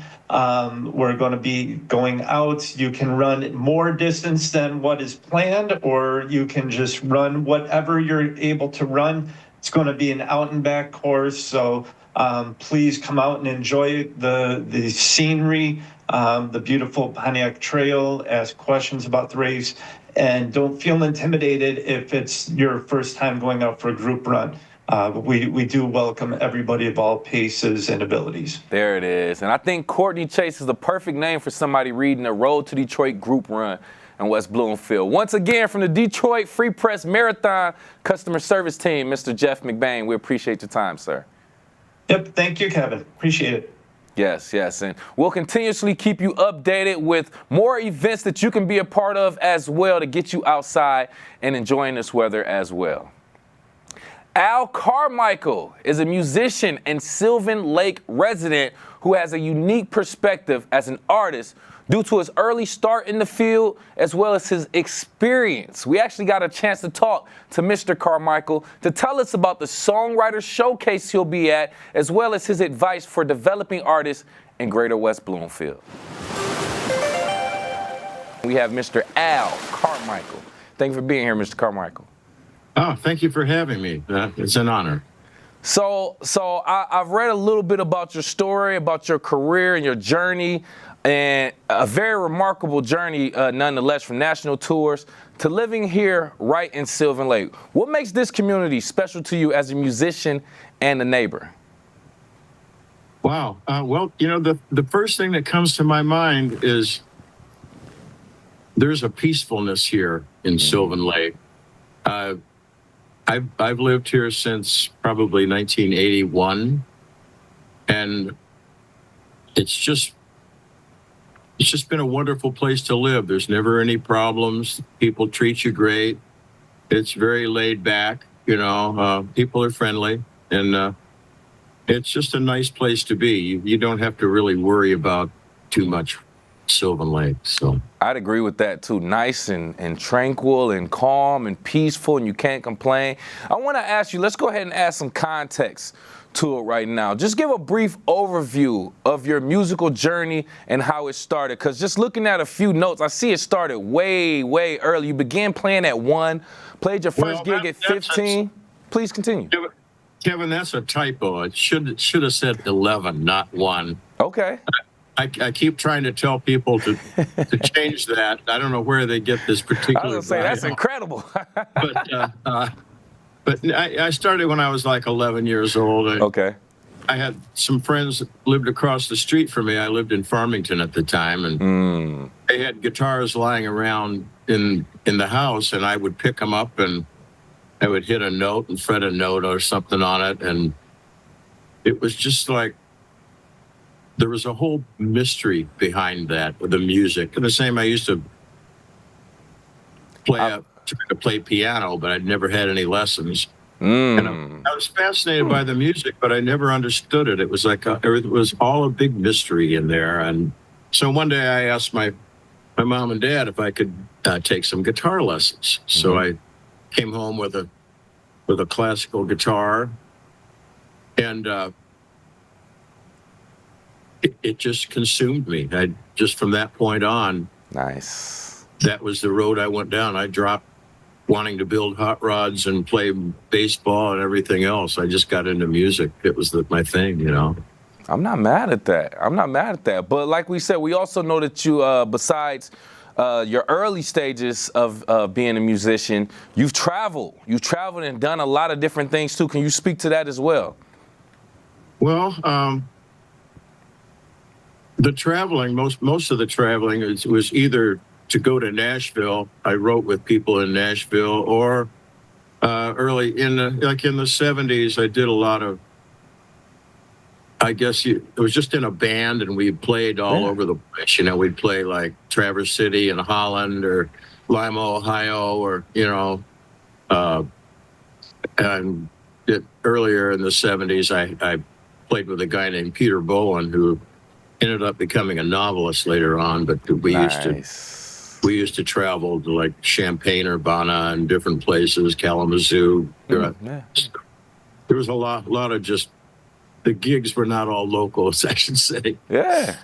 We're going to be going out. You can run more distance than what is planned, or you can just run whatever you're able to run. It's going to be an out and back course, so Please come out and enjoy the scenery, the beautiful Pontiac Trail, ask questions about the race, and don't feel intimidated if it's your first time going out for a group run. We do welcome everybody of all paces and abilities. There it is. And I think Courtney Chase is the perfect name for somebody reading a Road to Detroit group run in West Bloomfield. Once again, from the Detroit Free Press Marathon Customer Service Team, Mr. Jeff McBain, we appreciate your time, sir. Yep, thank you, Kevin. Appreciate it. Yes, and we'll continuously keep you updated with more events that you can be a part of as well to get you outside and enjoying this weather as well. Al Carmichael is a musician and Sylvan Lake resident who has a unique perspective as an artist due to his early start in the field as well as his experience. We actually got a chance to talk to Mr. Carmichael to tell us about the songwriter showcase he'll be at as well as his advice for developing artists in Greater West Bloomfield. We have Mr. Al Carmichael. Thank you for being here, Mr. Carmichael. Oh, thank you for having me. It's an honor. So I've read a little bit about your story, about your career and your journey, and a very remarkable journey, nonetheless, from national tours to living here right in Sylvan Lake. What makes this community special to you as a musician and a neighbor? Wow. Well, you know, the first thing that comes to my mind is there's a peacefulness here in Sylvan Lake. I've lived here since probably 1981, and it's just been a wonderful place to live. There's never any problems. People treat you great. It's very laid back. You know, people are friendly, and it's just a nice place to be. You don't have to really worry about too much Sylvan Lake. So I'd agree with that too. Nice and tranquil and calm and peaceful, and you can't complain. I want to ask you, let's go ahead and add some context to it right now. Just give a brief overview of your musical journey and how it started. Because just looking at a few notes, I see it started way, way early. You began playing at 1, played your first gig at 15. Please continue. Kevin, that's a typo. It should have said 11, not 1. Okay. I keep trying to tell people to change that. I don't know where they get this particular. I was going to say, that's incredible. But I started when I was like 11 years old. Okay. I had some friends that lived across the street from me. I lived in Farmington at the time, and they had guitars lying around in the house, and I would pick them up and I would hit a note and fret a note or something on it, and it was just like there was a whole mystery behind that with the music. And the same, I used to play piano, but I'd never had any lessons. And I was fascinated by the music, but I never understood it. It was like it was all a big mystery in there. And so one day I asked my mom and dad if I could take some guitar lessons. So I came home with a classical guitar, and it just consumed me. Just from that point on, nice. That was the road I went down. I dropped wanting to build hot rods and play baseball and everything else. I just got into music. It was my thing, you know. I'm not mad at that. But like we said, we also know that you, besides your early stages of being a musician, you've traveled and done a lot of different things too. Can you speak to that as well? Well, the traveling, most of the traveling was either to go to Nashville. I wrote with people in Nashville, or early in the 70s, I did a lot of, I guess it was just in a band, and we played all over the place. You know, we'd play like Traverse City in Holland or Lima, Ohio, or, you know, and earlier in the 70s, I played with a guy named Peter Bowen, who ended up becoming a novelist later on. But we used to travel to like Champaign, Urbana, and different places, Kalamazoo. There was a lot of just, the gigs were not all locals, I should say. Yeah.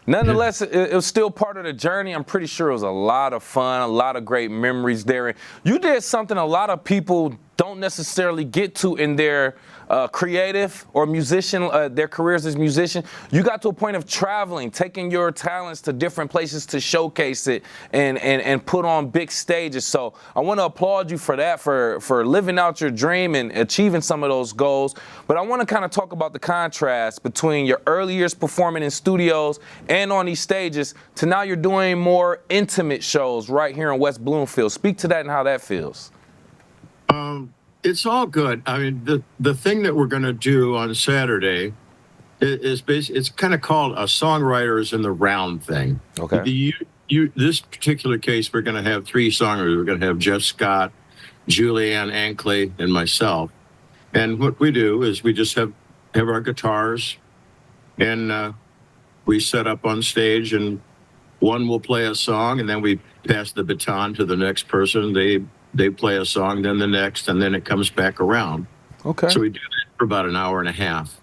Nonetheless, it was still part of the journey. I'm pretty sure it was a lot of fun, a lot of great memories there. You did something a lot of people don't necessarily get to in their creative or musician, their careers as musician. You got to a point of traveling, taking your talents to different places to showcase it and put on big stages. So I want to applaud you for that, for living out your dream and achieving some of those goals. But I want to kind of talk about the contrast between your early years performing in studios and on these stages to now you're doing more intimate shows right here in West Bloomfield. Speak to that and how that feels. It's all good. I mean, the thing that we're going to do on Saturday is basically, it's kind of called a Songwriters in the Round thing. Okay. This particular case, we're going to have 3 songwriters. We're going to have Jeff Scott, Julianne Ankley, and myself. And what we do is we just have our guitars, and we set up on stage, and one will play a song, and then we pass the baton to the next person. They play a song, then the next, and then it comes back around. Okay. So we do that for about an hour and a half.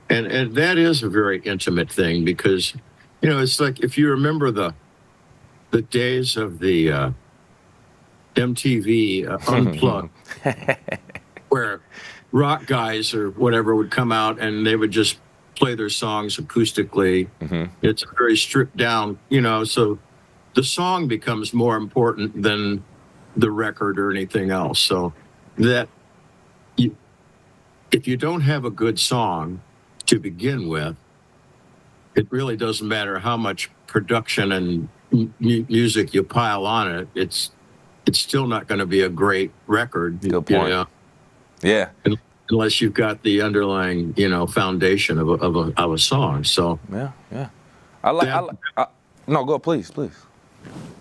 And that is a very intimate thing because, you know, it's like if you remember the days of the MTV Unplugged, where rock guys or whatever would come out and they would just play their songs acoustically. Mm-hmm. It's very stripped down, you know, so the song becomes more important than the record or anything else. So that if you don't have a good song to begin with, it really doesn't matter how much production and music you pile on it. It's still not going to be a great record. Good point. You know? Yeah. Unless you've got the underlying, you know, foundation of a song. So yeah. No, go please.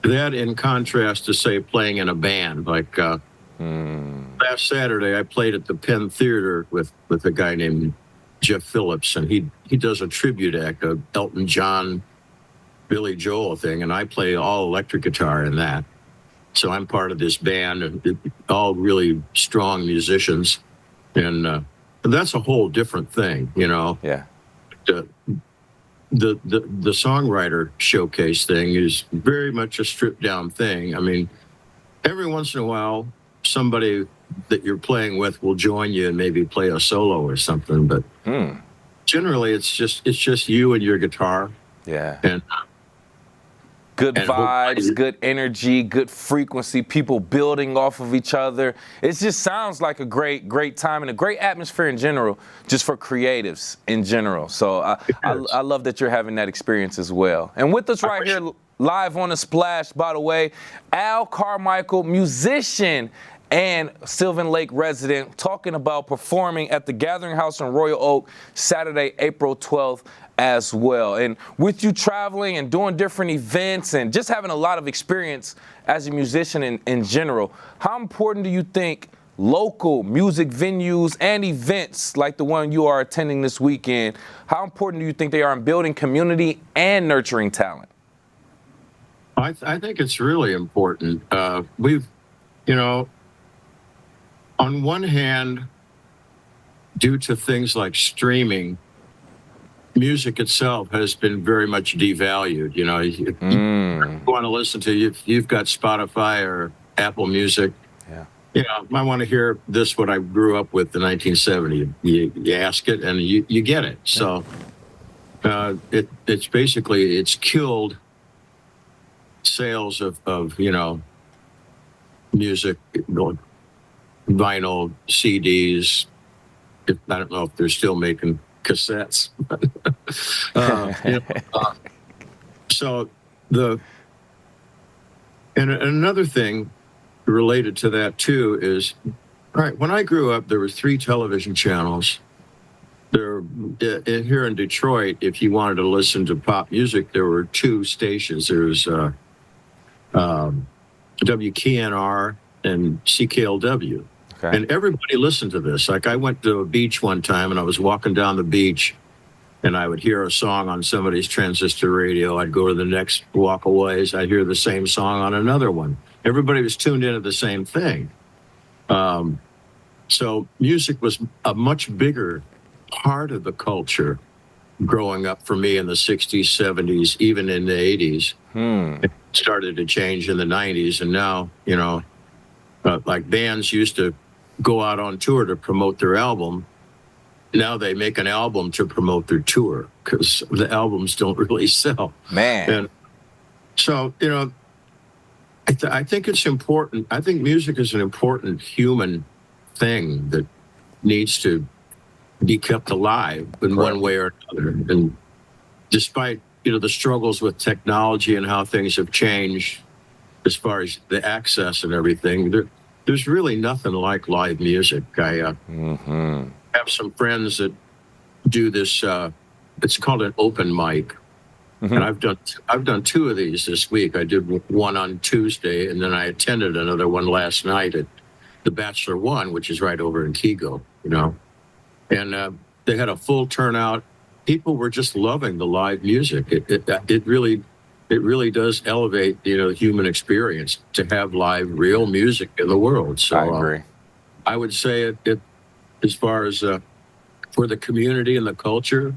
That in contrast to, say, playing in a band. Like last Saturday, I played at the Penn Theater with a guy named Jeff Phillips, and he does a tribute act, a Elton John, Billy Joel thing, and I play all electric guitar in that. So I'm part of this band, and all really strong musicians, and that's a whole different thing, you know. Yeah. The songwriter showcase thing is very much a stripped down thing. I mean, every once in a while, somebody that you're playing with will join you and maybe play a solo or something. But generally, it's just you and your guitar. Yeah. And good vibes, good energy, good frequency, people building off of each other. It just sounds like a great time and a great atmosphere in general, just for creatives in general. So I love that you're having that experience as well. And with us right here live on the Splash, by the way, Al Carmichael, musician and Sylvan Lake resident, talking about performing at the Gathering House in Royal Oak Saturday, April 12th as well. And with you traveling and doing different events and just having a lot of experience as a musician in general, how important do you think local music venues and events like the one you are attending this weekend, how important do you think they are in building community and nurturing talent? I think it's really important. We've, you know, on one hand, due to things like streaming, music itself has been very much devalued. You know, if you want to listen to, you've got Spotify or Apple Music. Yeah. You know, I want to hear this, what I grew up with in 1970. You ask it and you get it. So it's basically, it's killed sales of you know, music, vinyl, CDs. I don't know if they're still making cassettes. So another thing related to that too is, all right, when I grew up, there were 3 television channels. Here in Detroit, if you wanted to listen to pop music, there were 2 stations. There was WKNR and CKLW. Okay. And everybody listened to this. Like, I went to a beach one time and I was walking down the beach and I would hear a song on somebody's transistor radio. I'd go to the next walk away. I'd hear the same song on another one. Everybody was tuned into the same thing. So music was a much bigger part of the culture growing up for me in the 60s, 70s, even in the 80s. It started to change in the 90s. And now, you know, like bands used to go out on tour to promote their album. Now they make an album to promote their tour because the albums don't really sell. Man. And so, you know, I think it's important. I think music is an important human thing that needs to be kept alive in one way or another. And despite, you know, the struggles with technology and how things have changed as far as the access and everything, there's really nothing like live music. I have some friends that do this. It's called an open mic, and I've done 2 of these this week. I did one on Tuesday, and then I attended another one last night at the Bachelor One, which is right over in Kego. You know, and they had a full turnout. People were just loving the live music. It really does elevate, you know, the human experience to have live, real music in the world. So I agree. I would say it as far as for the community and the culture,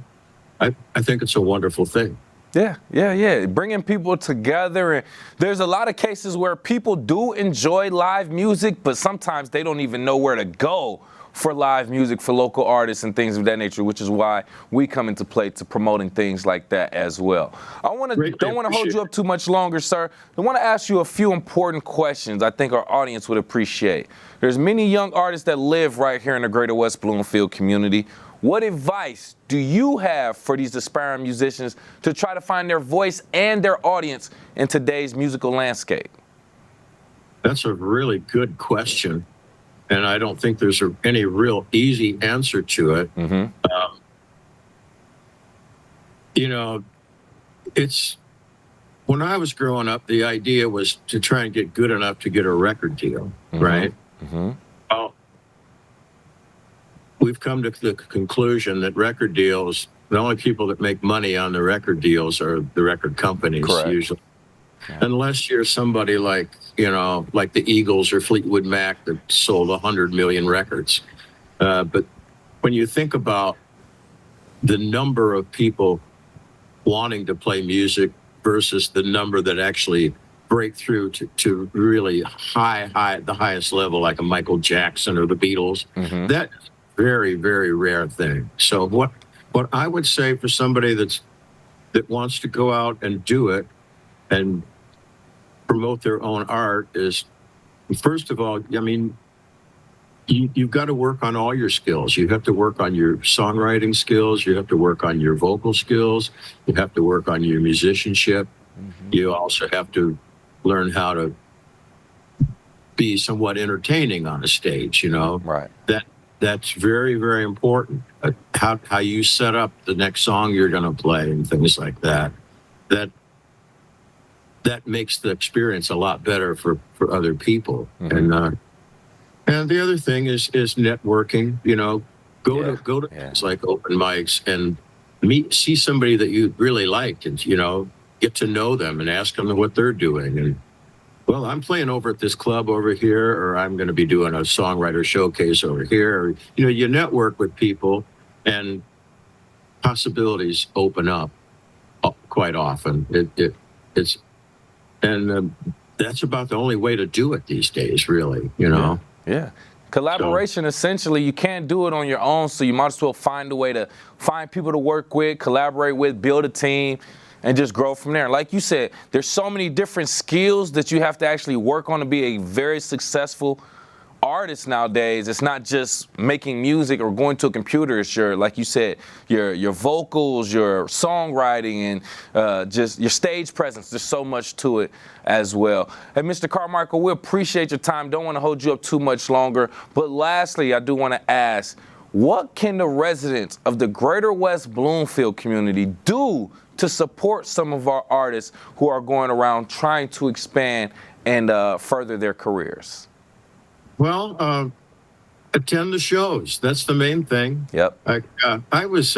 I think it's a wonderful thing. Yeah. Bringing people together. And there's a lot of cases where people do enjoy live music, but sometimes they don't even know where to go for live music for local artists and things of that nature, which is why we come into play to promoting things like that as well. Don't want to hold you up too much longer, sir. I want to ask you a few important questions I think our audience would appreciate. There's many young artists that live right here in the Greater West Bloomfield community. What advice do you have for these aspiring musicians to try to find their voice and their audience in today's musical landscape? That's a really good question. And I don't think there's any real easy answer to it. You know, it's when I was growing up, the idea was to try and get good enough to get a record deal, right? Well, we've come to the conclusion that record deals, the only people that make money on the record deals are the record companies, usually. Unless you're somebody like, you know, like the Eagles or Fleetwood Mac that sold 100 million records. But when you think about the number of people wanting to play music versus the number that actually break through to really the highest level, like a Michael Jackson or the Beatles, that's a very, very rare thing. So what I would say for somebody that wants to go out and do it and promote their own art is, first of all, I mean, you've got to work on all your skills. You have to work on your songwriting skills. You have to work on your vocal skills. You have to work on your musicianship. You also have to learn how to be somewhat entertaining on a stage, you know? Right. That's very, very important. How you set up the next song you're going to play and things like that. That makes the experience a lot better for other people. And the other thing is networking. You know, go to things like open mics and see somebody that you really like, and you know, get to know them and ask them what they're doing. And well, I'm playing over at this club over here, or I'm going to be doing a songwriter showcase over here. Or, you know, you network with people, and possibilities open up quite often. It's that's about the only way to do it these days, really, you know? Yeah. Collaboration, essentially, you can't do it on your own, so you might as well find a way to find people to work with, collaborate with, build a team, and just grow from there. Like you said, there's so many different skills that you have to actually work on to be a very successful artist nowadays. It's not just making music or going to a computer. It's your, like you said, your vocals, your songwriting, and just your stage presence. There's so much to it as well. Hey, Mr. Carmichael, we appreciate your time. Don't want to hold you up too much longer. But lastly, I do want to ask, what can the residents of the Greater West Bloomfield community do to support some of our artists who are going around trying to expand and further their careers? Well, attend the shows. That's the main thing. Yep. I was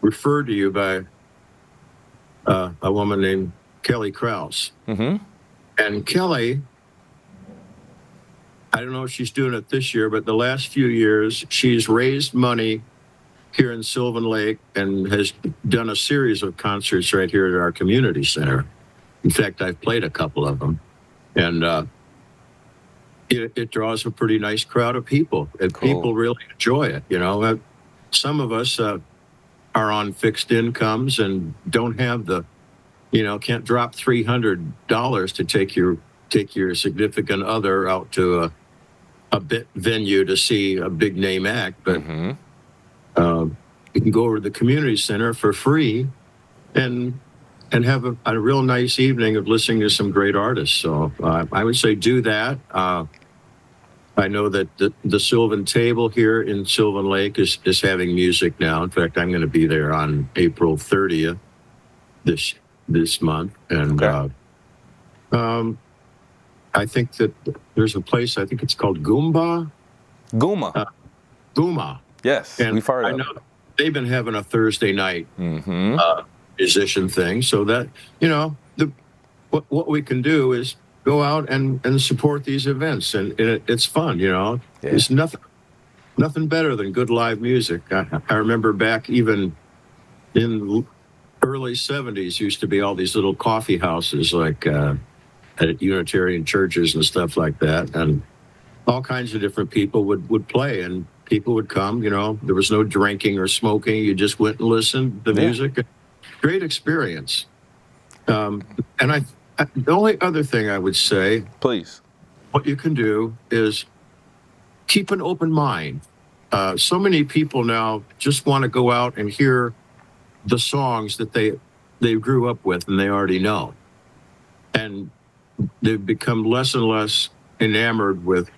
referred to you by a woman named Kelly Krause. And Kelly, I don't know if she's doing it this year, but the last few years, she's raised money here in Sylvan Lake and has done a series of concerts right here at our community center. In fact, I've played a couple of them. And it draws a pretty nice crowd of people, and people really enjoy it. Some of us are on fixed incomes and don't have can't drop $300 to take your significant other out to a bit venue to see a big name act, but you can go over to the community center for free and have a real nice evening of listening to some great artists. So I would say do that. I know that the Sylvan Table here in Sylvan Lake is having music now. In fact, I'm going to be there on April 30th this month. And I think that there's a place, I think it's called Goomba. Gooma. Yes, and we've heard of it. I know they've been having a Thursday night musician thing. So that, what we can do is go out and support these events, and it's fun. There's nothing better than good live music. I remember back even in the early 70s, used to be all these little coffee houses like at Unitarian churches and stuff like that, and all kinds of different people would play, and people would come. There was no drinking or smoking. You just went and listened to the music. Great experience. And the only other thing I would say, please, what you can do is keep an open mind. So many people now just want to go out and hear the songs that they grew up with and they already know. And they've become less and less enamored with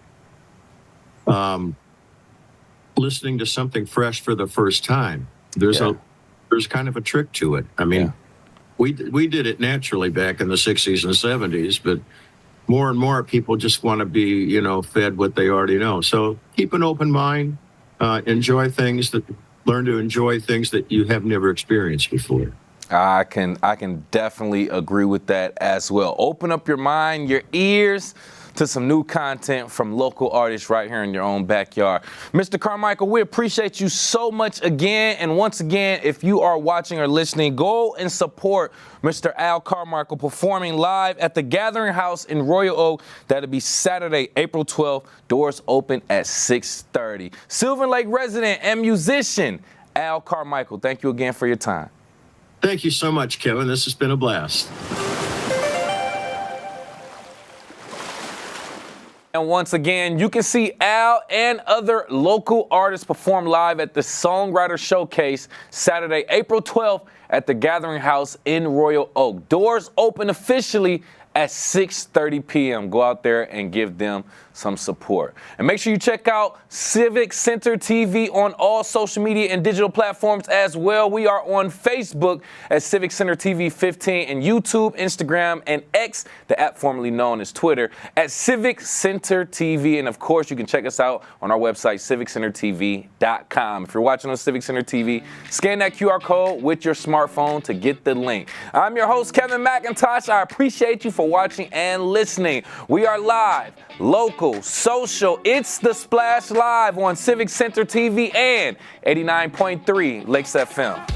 listening to something fresh for the first time. There's kind of a trick to it. I mean, we did it naturally back in the 60s and 70s, but more and more people just want to be, fed what they already know. So keep an open mind, learn to enjoy things that you have never experienced before. I can definitely agree with that as well. Open up your mind, your ears to some new content from local artists right here in your own backyard. Mr. Carmichael, we appreciate you so much again. And once again, if you are watching or listening, go and support Mr. Al Carmichael performing live at the Gathering House in Royal Oak. That'll be Saturday, April 12th. Doors open at 6:30. Sylvan Lake resident and musician, Al Carmichael, thank you again for your time. Thank you so much, Kevin. This has been a blast. And once again, you can see Al and other local artists perform live at the Songwriter Showcase Saturday, April 12th at the Gathering House in Royal Oak. Doors open officially at 6:30 p.m. Go out there and give them some support. And make sure you check out Civic Center TV on all social media and digital platforms as well. We are on Facebook at Civic Center TV 15 and YouTube, Instagram, and X, the app formerly known as Twitter, at Civic Center TV. And of course, you can check us out on our website, civiccentertv.com. If you're watching on Civic Center TV, scan that QR code with your smartphone to get the link. I'm your host, Kevin McIntosh. I appreciate you for watching and listening. We are live, local, social. It's The Splash Live on Civic Center TV and 89.3 Lakes FM.